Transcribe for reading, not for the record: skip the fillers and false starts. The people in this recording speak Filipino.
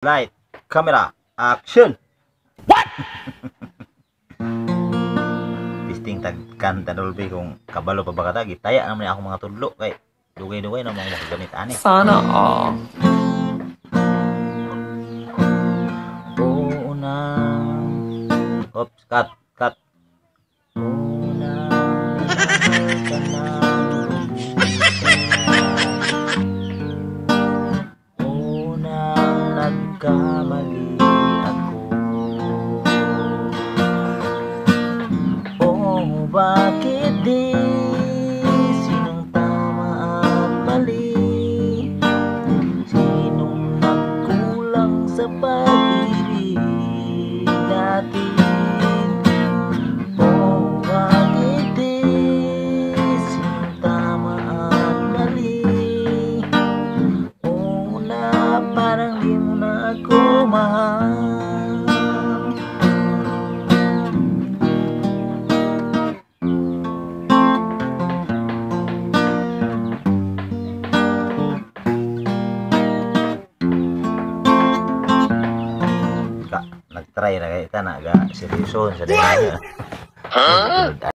Light, camera, action! What? Testing tagkan tanulbi kung kabalo pa ba katagi. Taya naman ako mga tudlo kay dugay-dugay na mga gamit ani. Sana all. Oo na. Oops, cut. Oo na. Ka na. Oo na, nagkamali ako. Oh, bakit di? Sinong tama at mali? Sinong nagkulang sa pag-ibig natin? Oh, bakit di? Sinong tama at mali? Oh, na parang di mo na ako mahal. Nagtry na kayo ta na ga seryoso sa dinyo.